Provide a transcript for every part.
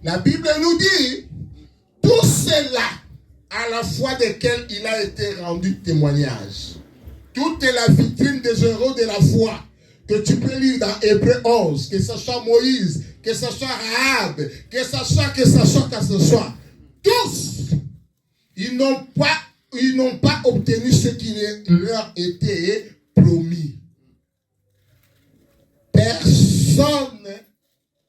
La Bible nous dit, tout cela à la foi desquels il a été rendu témoignage. Toute la vitrine des héros de la foi que tu peux lire dans Hébreux 11, que ce soit Moïse, que ce soit Rahab, que ce soit. Tous, ils n'ont pas obtenu ce qui leur était promis. Personne,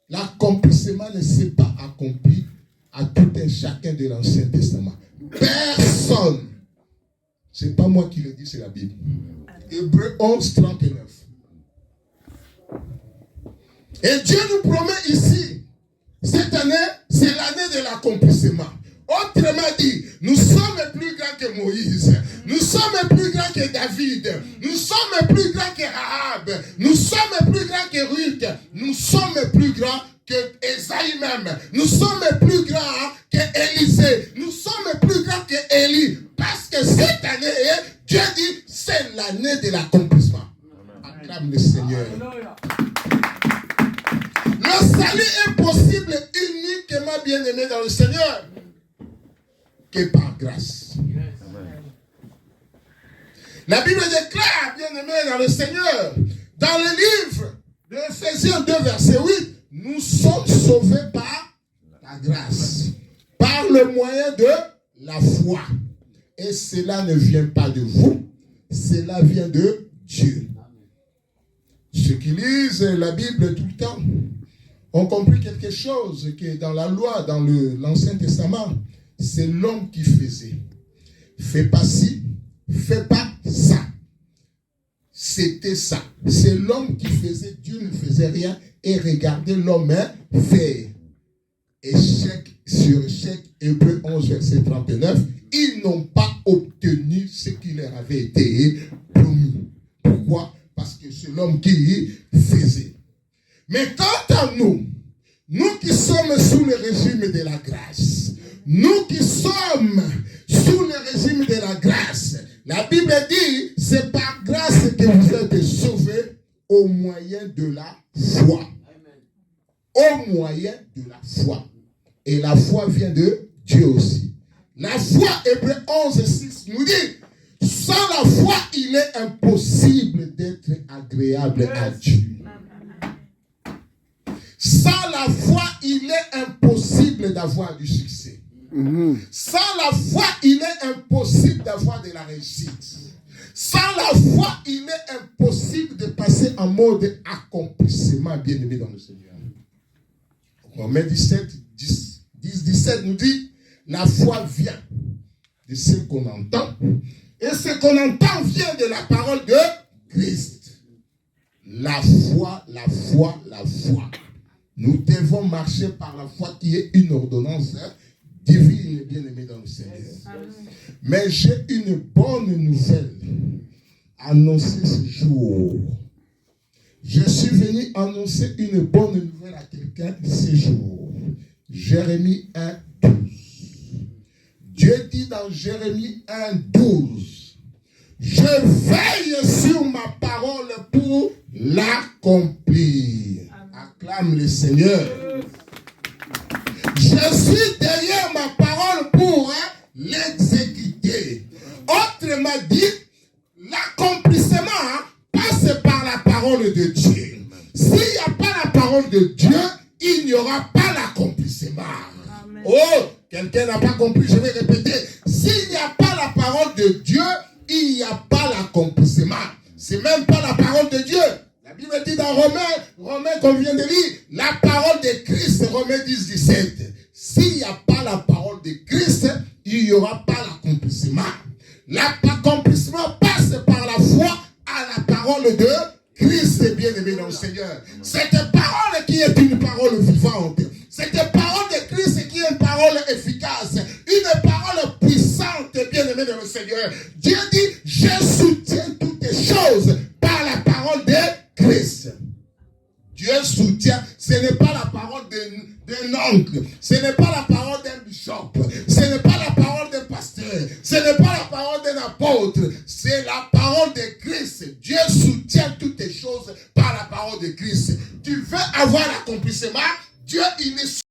l'accomplissement ne s'est pas accompli à tout un chacun de l'Ancien Testament. Personne. C'est pas moi qui le dis, c'est la Bible. Hébreux 11, 39. Et Dieu nous promet ici, cette année, c'est l'année de l'accomplissement. Autrement dit, nous sommes plus grands que Moïse, nous sommes plus grands que David, nous sommes plus grands que Rahab, nous sommes plus grands que Ruth, nous sommes plus grands que Ésaïe même, nous sommes plus grands que Élisée, nous sommes plus grands que Élie, parce que cette année, Dieu dit, c'est l'année de l'accomplissement. Acclame le Seigneur. Le salut est possible uniquement, bien-aimé dans le Seigneur, que par grâce. La Bible déclare, bien-aimé dans le Seigneur, dans le livre de Ephésiens 2, verset 8, nous sommes sauvés par la grâce, par le moyen de la foi. Et cela ne vient pas de vous, cela vient de Dieu. Ceux qui lisent la Bible tout le temps ont compris quelque chose, que dans la loi, dans l'Ancien Testament, c'est l'homme qui faisait. Fais pas ci, fais pas ça. C'était ça. C'est l'homme qui faisait, Dieu ne faisait rien et regardez l'homme faire. Échec sur échec, Hébreux 11, verset 39, ils n'ont pas obtenu ce qui leur avait été promis. Pourquoi? Parce que c'est l'homme qui faisait. Mais quant à nous, nous qui sommes sous le régime de la grâce, nous qui sommes sous le régime de la grâce, la Bible dit, c'est par grâce que vous êtes sauvés au moyen de la foi. Au moyen de la foi. Et la foi vient de Dieu aussi. La foi, Hébreux 11, 6 nous dit, sans la foi, il est impossible d'être agréable à Dieu. Sans la foi, il est impossible d'avoir du succès. Sans la foi, il est impossible d'avoir de la réussite. Sans la foi, il est impossible de passer en mode accomplissement, bien-aimé dans le Seigneur. Romains 17 nous dit, la foi vient de ce qu'on entend, et ce qu'on entend vient de la parole de Christ. La foi, la foi, la foi. Nous devons marcher par la foi qui est une ordonnance divine et bien-aimée dans le Seigneur. Mais j'ai une bonne nouvelle à annoncer ce jour. Je suis venu annoncer une bonne nouvelle à quelqu'un ce jour. Jérémie 1, 12. Dieu dit dans Jérémie 1, 12, je veille sur ma parole pour l'accomplir. Acclame le Seigneur. Je suis derrière ma parole pour l'exécuter. Autrement dit, l'accomplissement passe par la parole de Dieu. S'il n'y a pas la parole de Dieu, il n'y aura pas l'accomplissement. Amen. Oh, quelqu'un n'a pas compris, je vais répéter. S'il n'y a pas la parole de Dieu, il n'y a pas l'accomplissement. C'est même pas la parole de Dieu. La Bible dit dans Romains qu'on vient de lire, la parole de Christ, Romains 10, 17. S'il n'y a pas la parole de Christ, il n'y aura pas l'accomplissement. L'accomplissement passe par la foi à la parole de Christ, bien-aimé dans le Seigneur. Cette parole qui est une parole vivante, cette parole de Christ qui est une parole efficace, une parole puissante, bien-aimé dans le Seigneur. Dieu dit, je soutiens toutes les choses par la parole de Christ. Dieu soutient, ce n'est pas la parole d'un oncle, ce n'est pas la parole d'un bishop, ce n'est pas la parole d'un pasteur, ce n'est pas la parole d'un apôtre, c'est la parole de Christ. Dieu soutient toutes les choses par la parole de Christ. Tu veux avoir l'accomplissement, Dieu il est